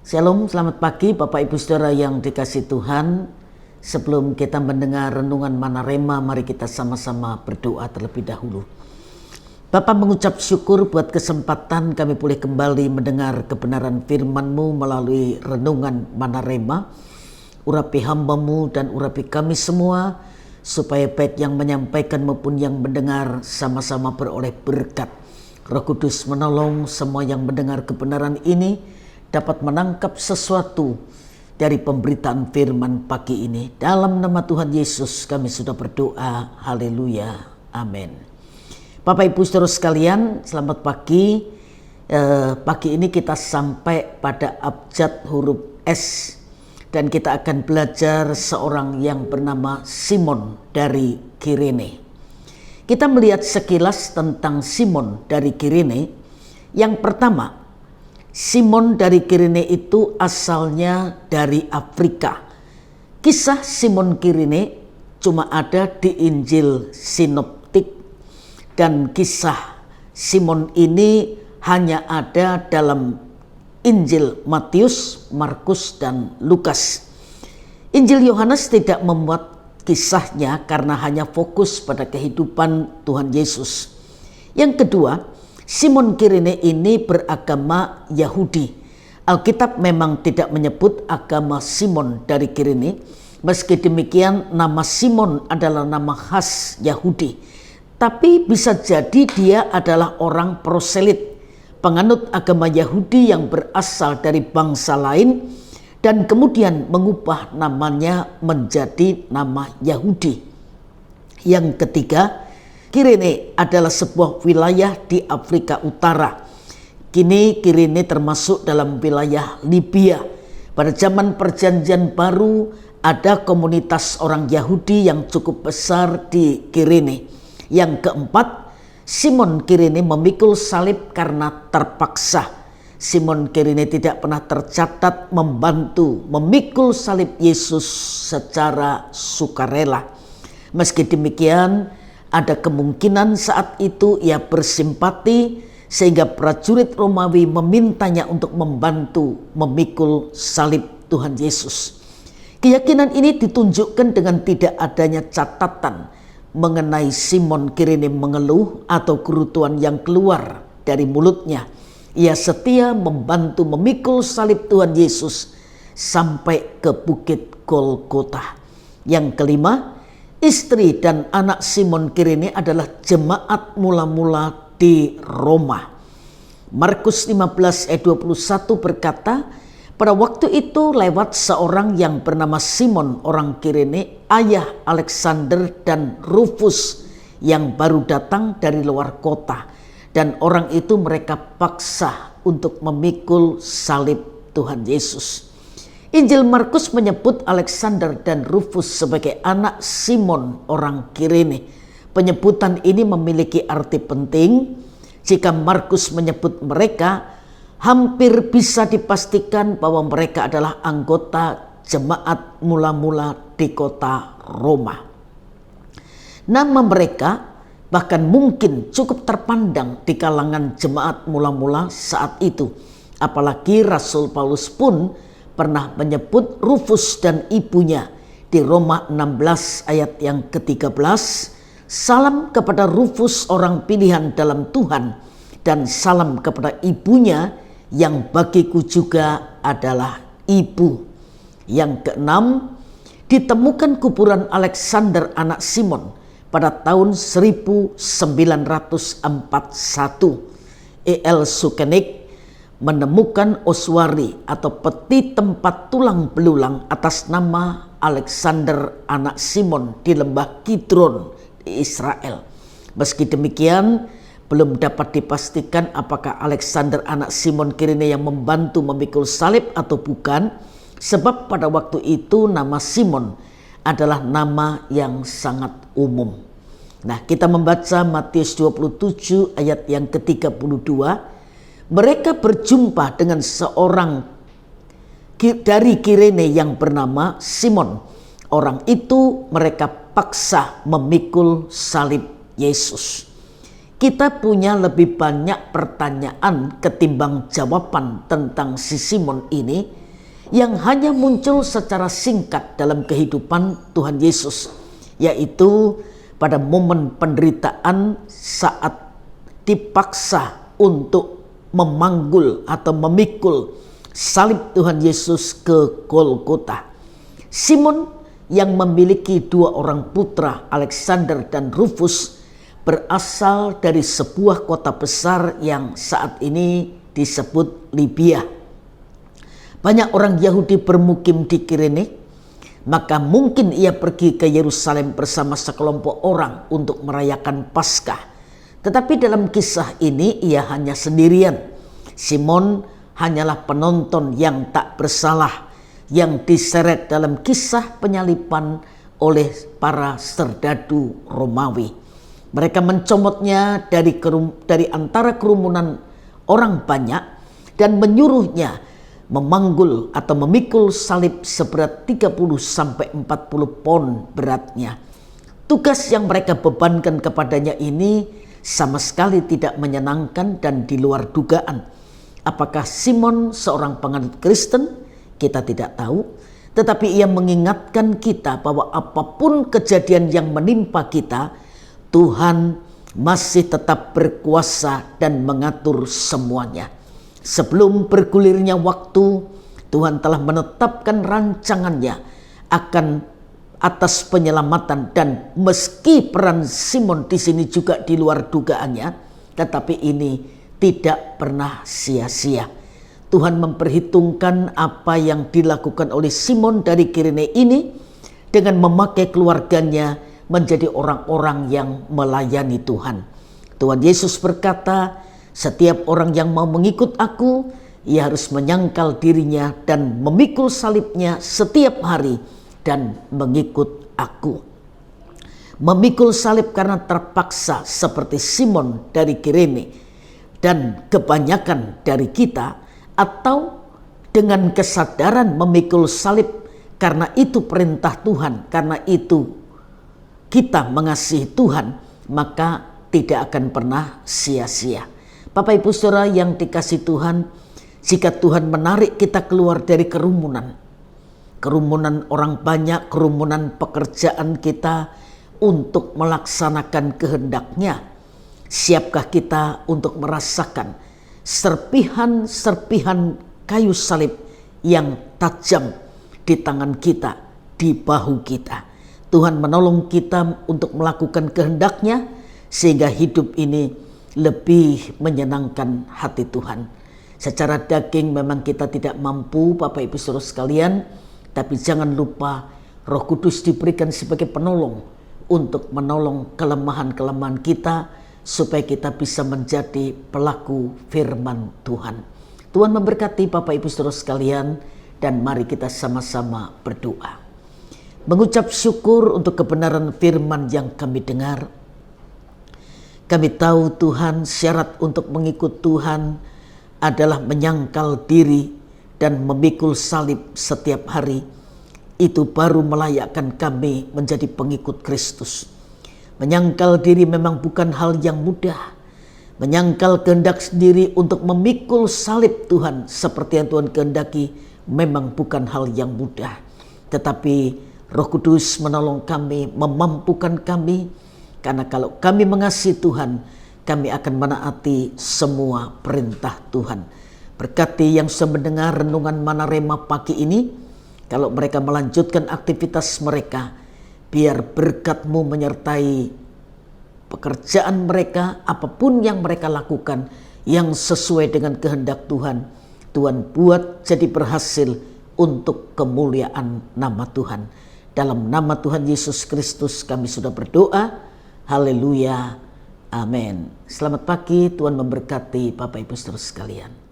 Shalom, selamat pagi Bapak Ibu Saudara yang dikasihi Tuhan. Sebelum kita mendengar renungan Mana Rema, mari kita sama-sama berdoa terlebih dahulu. Bapa, mengucap syukur buat kesempatan kami boleh kembali mendengar kebenaran firman-Mu melalui renungan Mana Rema. Urapi hamba-Mu dan urapi kami semua, supaya baik yang menyampaikan maupun yang mendengar sama-sama beroleh berkat. Roh Kudus menolong semua yang mendengar kebenaran ini dapat menangkap sesuatu dari pemberitaan firman pagi ini. Dalam nama Tuhan Yesus kami sudah berdoa. Haleluya. Amin. Bapak Ibu Saudara sekalian, selamat pagi. Pagi ini kita sampai pada abjad huruf S. Dan kita akan belajar seorang yang bernama Simon dari Kirene. Kita melihat sekilas tentang Simon dari Kirene. Yang pertama, Simon dari Kirene itu asalnya dari Afrika. Kisah Simon Kirene cuma ada di Injil Sinoptik, dan kisah Simon ini hanya ada dalam Injil Matius, Markus, dan Lukas. Injil Yohanes tidak memuat kisahnya karena hanya fokus pada kehidupan Tuhan Yesus. Yang kedua, Simon Kirene ini beragama Yahudi. Alkitab memang tidak menyebut agama Simon dari Kirene. Meski demikian, nama Simon adalah nama khas Yahudi. Tapi bisa jadi dia adalah orang proselit, penganut agama Yahudi yang berasal dari bangsa lain dan kemudian mengubah namanya menjadi nama Yahudi. Yang ketiga, Kirene adalah sebuah wilayah di Afrika Utara. Kini Kirene termasuk dalam wilayah Libya. Pada zaman Perjanjian Baru ada komunitas orang Yahudi yang cukup besar di Kirene. Yang keempat, Simon Kirene memikul salib karena terpaksa. Simon Kirene tidak pernah tercatat membantu memikul salib Yesus secara sukarela. Meski demikian, ada kemungkinan saat itu ia bersimpati sehingga prajurit Romawi memintanya untuk membantu memikul salib Tuhan Yesus. Keyakinan ini ditunjukkan dengan tidak adanya catatan mengenai Simon Kirene mengeluh atau kerutuan yang keluar dari mulutnya. Ia setia membantu memikul salib Tuhan Yesus sampai ke Bukit Golgota. Yang kelima, istri dan anak Simon Kirene adalah jemaat mula-mula di Roma. Markus 15 ayat 21 berkata, pada waktu itu lewat seorang yang bernama Simon orang Kirene, ayah Alexander dan Rufus yang baru datang dari luar kota. Dan orang itu mereka paksa untuk memikul salib Tuhan Yesus. Injil Markus menyebut Alexander dan Rufus sebagai anak Simon orang Kirene. Penyebutan ini memiliki arti penting. Jika Markus menyebut mereka, hampir bisa dipastikan bahwa mereka adalah anggota jemaat mula-mula di kota Roma. Nama mereka bahkan mungkin cukup terpandang di kalangan jemaat mula-mula saat itu. Apalagi Rasul Paulus pun pernah menyebut Rufus dan ibunya di Roma 16 ayat yang ke-13. Salam kepada Rufus orang pilihan dalam Tuhan, dan salam kepada ibunya yang bagiku juga adalah ibu. Yang keenam, ditemukan kuburan Alexander anak Simon pada tahun 1941. E.L. Sukenik menemukan ossuary atau peti tempat tulang belulang atas nama Alexander anak Simon di lembah Kidron di Israel. Meski demikian, belum dapat dipastikan apakah Alexander anak Simon Kirene yang membantu memikul salib atau bukan, sebab pada waktu itu nama Simon adalah nama yang sangat umum. Nah, kita membaca Matius 27 ayat yang ke-32. Mereka berjumpa dengan seorang dari Kirene yang bernama Simon. Orang itu mereka paksa memikul salib Yesus. kita punya lebih banyak pertanyaan ketimbang jawaban tentang si Simon ini yang hanya muncul secara singkat dalam kehidupan Tuhan Yesus, yaitu pada momen penderitaan saat dipaksa untuk memanggul atau memikul salib Tuhan Yesus ke Golgota. Simon yang memiliki dua orang putra, Alexander dan Rufus, berasal dari sebuah kota besar yang saat ini disebut Libya. Banyak orang Yahudi bermukim di Kirene, maka mungkin ia pergi ke Yerusalem bersama sekelompok orang untuk merayakan Paskah. Tetapi dalam kisah ini ia hanya sendirian. Simon hanyalah penonton yang tak bersalah, yang diseret dalam kisah penyaliban oleh para serdadu Romawi. Mereka mencomotnya dari antara kerumunan orang banyak dan menyuruhnya memanggul atau memikul salib seberat 30-40 pon beratnya. Tugas yang mereka bebankan kepadanya ini sama sekali tidak menyenangkan dan di luar dugaan. Apakah Simon seorang penganut Kristen? Kita tidak tahu. Tetapi ia mengingatkan kita bahwa apapun kejadian yang menimpa kita, Tuhan masih tetap berkuasa dan mengatur semuanya. Sebelum bergulirnya waktu, Tuhan telah menetapkan rancangannya akan atas penyelamatan, dan meski peran Simon di sini juga di luar dugaannya, tetapi ini tidak pernah sia-sia. Tuhan memperhitungkan apa yang dilakukan oleh Simon dari Kirene ini dengan memakai keluarganya menjadi orang-orang yang melayani Tuhan. Tuhan Yesus berkata, setiap orang yang mau mengikut aku, ia harus menyangkal dirinya dan memikul salibnya setiap hari dan mengikut aku. Memikul salib karena terpaksa seperti Simon dari Kirene dan kebanyakan dari kita, atau dengan kesadaran memikul salib karena itu perintah Tuhan, karena itu kita mengasihi Tuhan, maka tidak akan pernah sia-sia. Bapak Ibu Saudara yang dikasihi Tuhan, jika Tuhan menarik kita keluar dari kerumunan orang banyak, kerumunan pekerjaan kita untuk melaksanakan kehendak-Nya, siapkah kita untuk merasakan serpihan-serpihan kayu salib yang tajam di tangan kita, di bahu kita? Tuhan menolong kita untuk melakukan kehendak-Nya sehingga hidup ini lebih menyenangkan hati Tuhan. Secara daging memang kita tidak mampu, Bapak Ibu Saudara sekalian, tapi jangan lupa Roh Kudus diberikan sebagai penolong untuk menolong kelemahan-kelemahan kita supaya kita bisa menjadi pelaku firman Tuhan. Tuhan memberkati Bapak Ibu Saudara sekalian, dan mari kita sama-sama berdoa. Mengucap syukur untuk kebenaran firman yang kami dengar. Kami tahu Tuhan, syarat untuk mengikut Tuhan adalah menyangkal diri dan memikul salib setiap hari. Itu baru melayakkan kami menjadi pengikut Kristus. Menyangkal diri memang bukan hal yang mudah. Menyangkal kehendak sendiri untuk memikul salib Tuhan seperti yang Tuhan kehendaki memang bukan hal yang mudah. Tetapi Roh Kudus menolong kami, memampukan kami, karena kalau kami mengasihi Tuhan, kami akan menaati semua perintah Tuhan. Berkati yang sudah mendengar renungan Manarema pagi ini, kalau mereka melanjutkan aktivitas mereka, biar berkat-Mu menyertai pekerjaan mereka, apapun yang mereka lakukan yang sesuai dengan kehendak Tuhan. Tuhan buat jadi berhasil untuk kemuliaan nama Tuhan. Dalam nama Tuhan Yesus Kristus kami sudah berdoa. Haleluya. Amin. Selamat pagi, Tuhan memberkati Bapak Ibu Saudara sekalian.